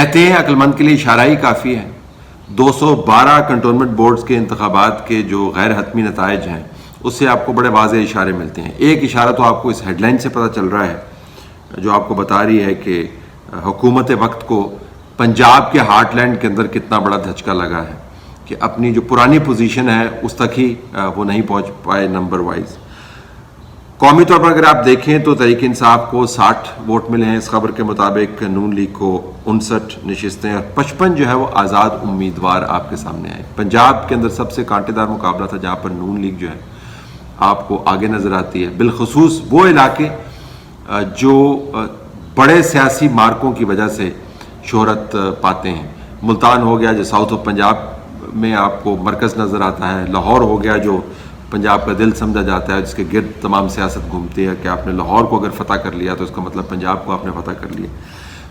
کہتے ہیں عقلمند کے لیے اشارہ ہی کافی ہے. 212 کنٹونمنٹ بورڈز کے انتخابات کے جو غیر حتمی نتائج ہیں اس سے آپ کو بڑے واضح اشارے ملتے ہیں. ایک اشارہ تو آپ کو اس ہیڈ لائن سے پتہ چل رہا ہے جو آپ کو بتا رہی ہے کہ حکومت وقت کو پنجاب کے ہارٹ لینڈ کے اندر کتنا بڑا دھچکا لگا ہے کہ اپنی جو پرانی پوزیشن ہے اس تک ہی وہ نہیں پہنچ پائے نمبر وائز. قومی طور پر اگر آپ دیکھیں تو تحریک انصاف کو 60 ووٹ ملے ہیں اس خبر کے مطابق, نون لیگ کو 59 نشستیں اور 55 جو ہے وہ آزاد امیدوار آپ کے سامنے آئے. پنجاب کے اندر سب سے کانٹے دار مقابلہ تھا جہاں پر نون لیگ جو ہے آپ کو آگے نظر آتی ہے, بالخصوص وہ علاقے جو بڑے سیاسی مارکوں کی وجہ سے شہرت پاتے ہیں. ملتان ہو گیا جو ساؤتھ آف پنجاب میں آپ کو مرکز نظر آتا ہے, لاہور ہو گیا جو پنجاب کا دل سمجھا جاتا ہے, جس کے گرد تمام سیاست گھومتی ہے کہ آپ نے لاہور کو اگر فتح کر لیا تو اس کا مطلب پنجاب کو آپ نے فتح کر لیا.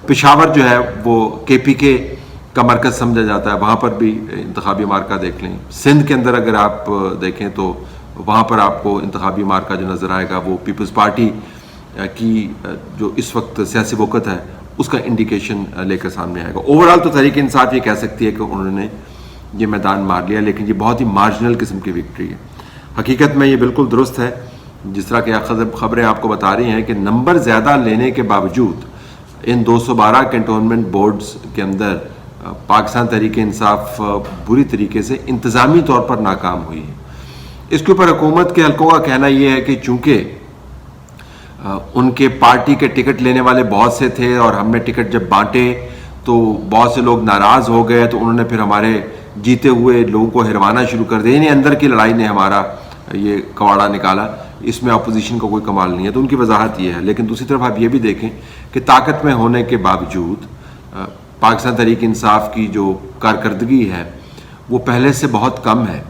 پشاور جو ہے وہ KPK کا مرکز سمجھا جاتا ہے, وہاں پر بھی انتخابی مارکہ دیکھ لیں. سندھ کے اندر اگر آپ دیکھیں تو وہاں پر آپ کو انتخابی مارکہ جو نظر آئے گا وہ پیپلز پارٹی کی جو اس وقت سیاسی وقت ہے اس کا انڈیکیشن لے کر سامنے آئے گا. اوورآل تو تحریک انصاف یہ کہہ سکتی ہے کہ انہوں نے یہ میدان مار لیا, لیکن یہ بہت ہی مارجنل قسم کی وکٹری ہے. حقیقت میں یہ بالکل درست ہے جس طرح کہ خبریں آپ کو بتا رہی ہیں کہ نمبر زیادہ لینے کے باوجود ان 212 کنٹونمنٹ بورڈز کے اندر پاکستان تحریک انصاف بری طریقے سے انتظامی طور پر ناکام ہوئی ہے. اس کے اوپر حکومت کے حلقوں کا کہنا یہ ہے کہ چونکہ ان کے پارٹی کے ٹکٹ لینے والے بہت سے تھے اور ہم نے ٹکٹ جب بانٹے تو بہت سے لوگ ناراض ہو گئے, تو انہوں نے پھر ہمارے جیتے ہوئے لوگوں کو ہروانا شروع کر دیا, یعنی اندر کی لڑائی نے ہمارا یہ کواڑا نکالا, اس میں اپوزیشن کا کوئی کمال نہیں ہے. تو ان کی وضاحت یہ ہے. لیکن دوسری طرف آپ یہ بھی دیکھیں کہ طاقت میں ہونے کے باوجود پاکستان تحریک انصاف کی جو کارکردگی ہے وہ پہلے سے بہت کم ہے.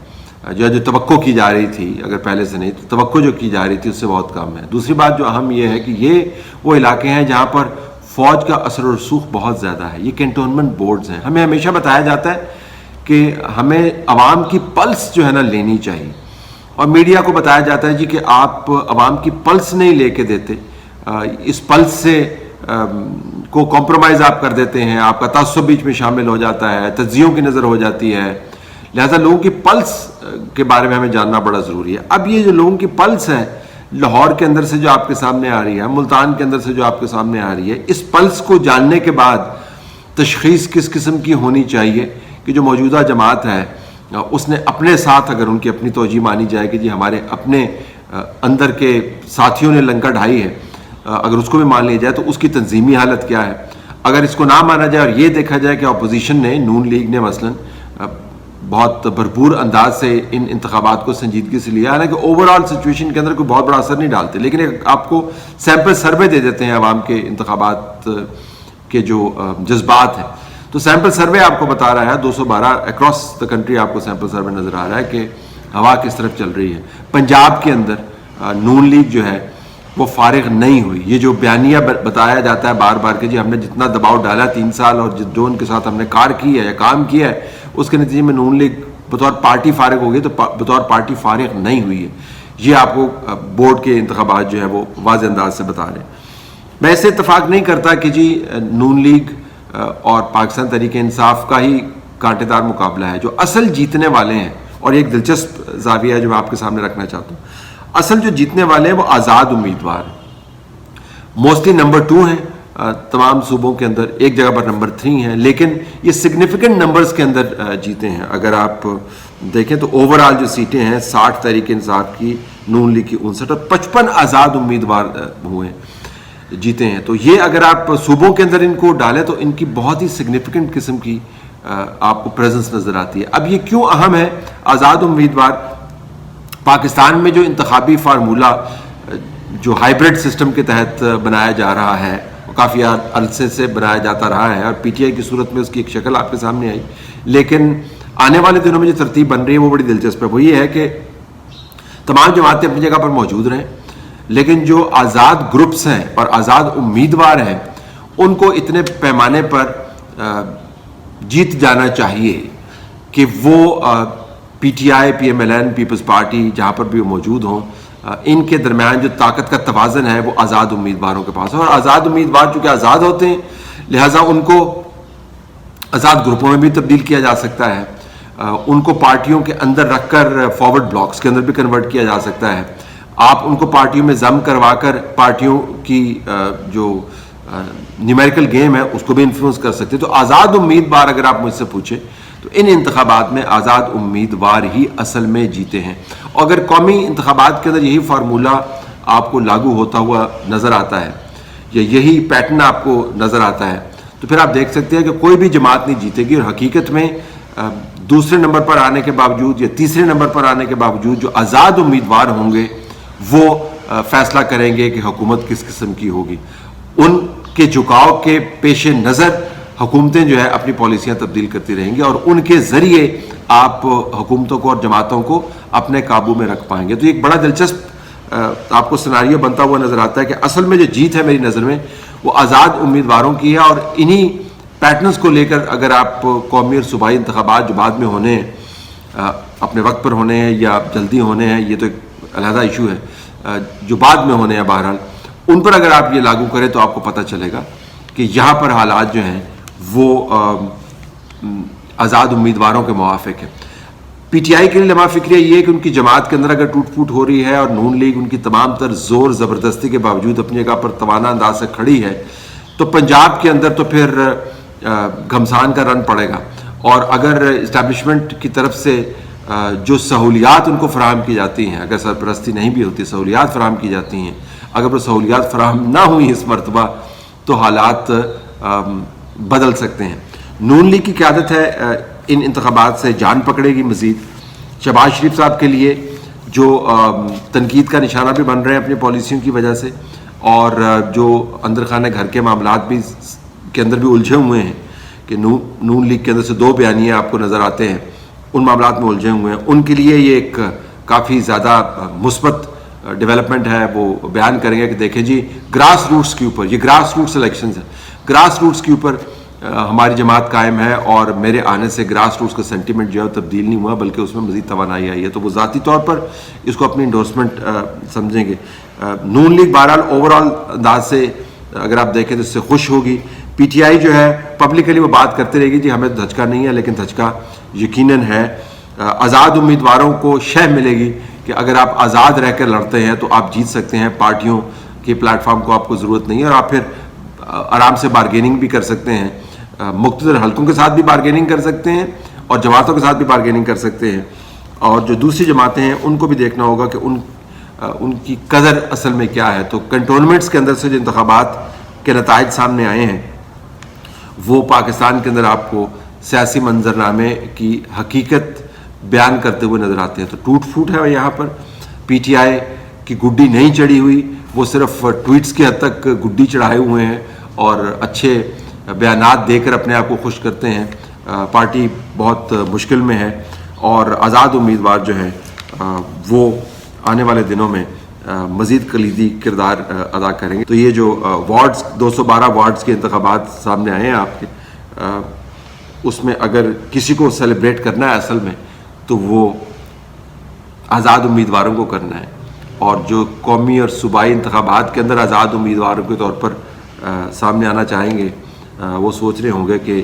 جو توقع کی جا رہی تھی, اگر پہلے سے نہیں تو توقع جو کی جا رہی تھی اس سے بہت کم ہے. دوسری بات جو اہم یہ ہے کہ یہ وہ علاقے ہیں جہاں پر فوج کا اثر و رسوخ بہت زیادہ ہے. یہ کنٹونمنٹ بورڈز ہیں. ہمیں ہمیشہ بتایا جاتا ہے کہ ہمیں عوام کی پلس جو ہے نا لینی چاہیے, اور میڈیا کو بتایا جاتا ہے جی کہ آپ عوام کی پلس نہیں لے کے دیتے, اس پلس سے کو کمپرومائز آپ کر دیتے ہیں, آپ کا تعصب بیچ میں شامل ہو جاتا ہے, تجزیوں کی نظر ہو جاتی ہے. لہذا لوگوں کی پلس کے بارے میں ہمیں جاننا بڑا ضروری ہے. اب یہ جو لوگوں کی پلس ہے لاہور کے اندر سے جو آپ کے سامنے آ رہی ہے, ملتان کے اندر سے جو آپ کے سامنے آ رہی ہے, اس پلس کو جاننے کے بعد تشخیص کس قسم کی ہونی چاہیے کہ جو موجودہ جماعت ہے اس نے اپنے ساتھ, اگر ان کی اپنی توجہ مانی جائے کہ جی ہمارے اپنے اندر کے ساتھیوں نے لنکا ڈھائی ہے, اگر اس کو بھی مان لیا جائے تو اس کی تنظیمی حالت کیا ہے. اگر اس کو نہ مانا جائے اور یہ دیکھا جائے کہ اپوزیشن نے, نون لیگ نے مثلاً بہت بھرپور انداز سے ان انتخابات کو سنجیدگی سے لیا, حالانکہ اوورآل سچویشن کے اندر کوئی بہت بڑا اثر نہیں ڈالتے, لیکن آپ کو سیمپل سروے دے دیتے ہیں عوام کے انتخابات کے جو جذبات ہیں. تو سیمپل سروے آپ کو بتا رہا ہے 212 اکراس دا کنٹری آپ کو سیمپل سروے نظر آ رہا ہے کہ ہوا کس طرف چل رہی ہے. پنجاب کے اندر نون لیگ جو ہے وہ فارغ نہیں ہوئی. یہ جو بیانیہ بتایا جاتا ہے بار بار کہ جی ہم نے جتنا دباؤ ڈالا 3 سال اور جو ان کے ساتھ ہم نے کار کی ہے یا کام کیا ہے اس کے نتیجے میں نون لیگ بطور پارٹی فارغ ہو گئی, تو بطور پارٹی فارغ نہیں ہوئی ہے. یہ آپ کو بورڈ کے انتخابات جو ہے وہ واضح انداز سے بتا رہے ہیں. میں اس سے اتفاق نہیں کرتا کہ جی نون لیگ اور پاکستان تحریک انصاف کا ہی کانٹے دار مقابلہ ہے. جو اصل جیتنے والے ہیں, اور ایک دلچسپ زاویہ ہے جو میں آپ کے سامنے رکھنا چاہتا ہوں, اصل جو جیتنے والے ہیں وہ آزاد امیدوار ہیں. موسٹلی نمبر 2 ہیں تمام صوبوں کے اندر, ایک جگہ پر نمبر 3 ہیں, لیکن یہ سگنیفیکنٹ نمبرز کے اندر جیتے ہیں. اگر آپ دیکھیں تو اوورآل جو سیٹیں ہیں 60 تحریک انصاف کی, نون لیگ کی 59 اور 55 آزاد امیدوار ہوئے ہیں جیتے ہیں. تو یہ اگر آپ صوبوں کے اندر ان کو ڈالیں تو ان کی بہت ہی سگنیفیکنٹ قسم کی آپ کو پریزنس نظر آتی ہے. اب یہ کیوں اہم ہے آزاد امیدوار؟ پاکستان میں جو انتخابی فارمولہ جو ہائیبرڈ سسٹم کے تحت بنایا جا رہا ہے, کافی عرصے سے بنایا جاتا رہا ہے, اور پی ٹی آئی کی صورت میں اس کی ایک شکل آپ کے سامنے آئی, لیکن آنے والے دنوں میں جو ترتیب بن رہی ہے وہ بڑی دلچسپ ہے. وہ یہ ہے کہ تمام جماعتیں اپنی جگہ پر موجود رہیں, لیکن جو آزاد گروپس ہیں اور آزاد امیدوار ہیں ان کو اتنے پیمانے پر جیت جانا چاہیے کہ وہ P T I, P M L N, peoples party جہاں پر بھی وہ موجود ہوں, ان کے درمیان جو طاقت کا توازن ہے وہ آزاد امیدواروں کے پاس ہے. اور آزاد امیدوار چونکہ آزاد ہوتے ہیں لہٰذا ان کو آزاد گروپوں میں بھی تبدیل کیا جا سکتا ہے، ان کو پارٹیوں کے اندر رکھ کر فارورڈ بلاکس کے اندر بھی کنورٹ کیا جا سکتا ہے، آپ ان کو پارٹیوں میں ضم کروا کر پارٹیوں کی جو نیومیریکل گیم ہے اس کو بھی انفلوئنس کر سکتے. تو آزاد امیدوار اگر آپ مجھ سے پوچھیں تو ان انتخابات میں آزاد امیدوار ہی اصل میں جیتے ہیں. اور اگر قومی انتخابات کے اندر یہی فارمولہ آپ کو لاگو ہوتا ہوا نظر آتا ہے یا یہی پیٹرن آپ کو نظر آتا ہے تو پھر آپ دیکھ سکتے ہیں کہ کوئی بھی جماعت نہیں جیتے گی. اور حقیقت میں دوسرے نمبر پر آنے کے باوجود یا تیسرے نمبر پر آنے کے باوجود جو آزاد امیدوار ہوں گے وہ فیصلہ کریں گے کہ حکومت کس قسم کی ہوگی. ان کے جھکاؤ کے پیش نظر حکومتیں جو ہے اپنی پالیسیاں تبدیل کرتی رہیں گی اور ان کے ذریعے آپ حکومتوں کو اور جماعتوں کو اپنے قابو میں رکھ پائیں گے. تو ایک بڑا دلچسپ آپ کو سیناریو بنتا ہوا نظر آتا ہے کہ اصل میں جو جیت ہے میری نظر میں وہ آزاد امیدواروں کی ہے. اور انہی پیٹرنز کو لے کر اگر آپ قومی اور صوبائی انتخابات جو بعد میں ہونے ہیں اپنے وقت پر ہونے ہیں یا جلدی ہونے ہیں، یہ تو ایک علیحدہ ایشو ہے، جو بعد میں ہونے ہیں بہرحال ان پر اگر آپ یہ لاگو کریں تو آپ کو پتہ چلے گا کہ یہاں پر حالات جو ہیں وہ آزاد امیدواروں کے موافق ہیں. پی ٹی آئی کے لیے لمحہ فکریہ یہ ہے کہ ان کی جماعت کے اندر اگر ٹوٹ پھوٹ ہو رہی ہے اور نون لیگ ان کی تمام تر زور زبردستی کے باوجود اپنی جگہ پر توانا انداز سے کھڑی ہے تو پنجاب کے اندر تو پھر گھمسان کا رن پڑے گا. اور اگر اسٹیبلشمنٹ کی طرف سے جو سہولیات ان کو فراہم کی جاتی ہیں، اگر سرپرستی نہیں بھی ہوتی سہولیات فراہم کی جاتی ہیں، اگر وہ سہولیات فراہم نہ ہوئی اس مرتبہ تو حالات بدل سکتے ہیں. نون لیگ کی قیادت ہے ان انتخابات سے جان پکڑے گی مزید. شہباز شریف صاحب کے لیے جو تنقید کا نشانہ بھی بن رہے ہیں اپنی پالیسیوں کی وجہ سے اور جو اندر خانہ گھر کے معاملات بھی کے اندر بھی الجھے ہوئے ہیں کہ نون لیگ کے اندر سے 2 بیانیے آپ کو نظر آتے ہیں ان معاملات میں الجھے ہوئے ہیں، ان کے لیے یہ ایک کافی زیادہ مثبت ڈیولپمنٹ ہے. وہ بیان کریں گے کہ دیکھیں جی گراس روٹس کے اوپر، یہ گراس روٹس الیکشنز ہیں، گراس روٹس کے اوپر ہماری جماعت قائم ہے اور میرے آنے سے گراس روٹس کا سینٹیمنٹ جو ہے تبدیل نہیں ہوا بلکہ اس میں مزید توانائی آئی ہے. تو وہ ذاتی طور پر اس کو اپنی انڈورسمنٹ سمجھیں گے. نون لیگ بہرحال اوور آل انداز سے اگر آپ دیکھیں تو اس سے خوش ہوگی. پی ٹی آئی جو ہے پبلکلی وہ بات کرتے رہے گی جی ہمیں دھچکا نہیں ہے، لیکن دھچکا یقیناً ہے. آزاد امیدواروں کو شہ ملے گی کہ اگر آپ آزاد رہ کر لڑتے ہیں تو آپ جیت سکتے ہیں، پارٹیوں کے پلیٹ فارم کو آپ کو ضرورت نہیں ہے اور آپ پھر آرام سے بارگیننگ بھی کر سکتے ہیں، مقتدر حلقوں کے ساتھ بھی بارگیننگ کر سکتے ہیں اور جماعتوں کے ساتھ بھی بارگیننگ کر سکتے ہیں. اور جو دوسری جماعتیں ہیں ان کو بھی دیکھنا ہوگا کہ ان کی قدر اصل میں کیا ہے. تو کنٹونمنٹس کے اندر سے جو انتخابات کے نتائج سامنے آئے ہیں وہ پاکستان کے اندر آپ کو سیاسی منظرنامے کی حقیقت بیان کرتے ہوئے نظر آتے ہیں. تو ٹوٹ پھوٹ ہے یہاں پر، پی ٹی آئی کی گڈی نہیں چڑھی ہوئی، وہ صرف ٹویٹس کی حد تک گڈی چڑھائے ہوئے ہیں اور اچھے بیانات دے کر اپنے آپ کو خوش کرتے ہیں. پارٹی بہت مشکل میں ہے اور آزاد امیدوار جو ہیں وہ آنے والے دنوں میں مزید کلیدی کردار ادا کریں گے. تو یہ جو وارڈز 212 وارڈز کے انتخابات سامنے آئے ہیں آپ کے، اس میں اگر کسی کو سیلیبریٹ کرنا ہے اصل میں تو وہ آزاد امیدواروں کو کرنا ہے. اور جو قومی اور صوبائی انتخابات کے اندر آزاد امیدواروں کے طور پر سامنے آنا چاہیں گے وہ سوچ رہے ہوں گے کہ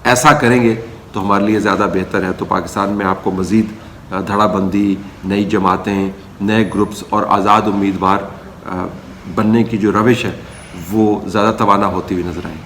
ایسا کریں گے تو ہمارے لیے زیادہ بہتر ہے. تو پاکستان میں آپ کو مزید دھڑا بندی، نئی جماعتیں، نئے گروپس اور آزاد امیدوار بننے کی جو روش ہے وہ زیادہ توانا ہوتی ہوئی نظر آئیں.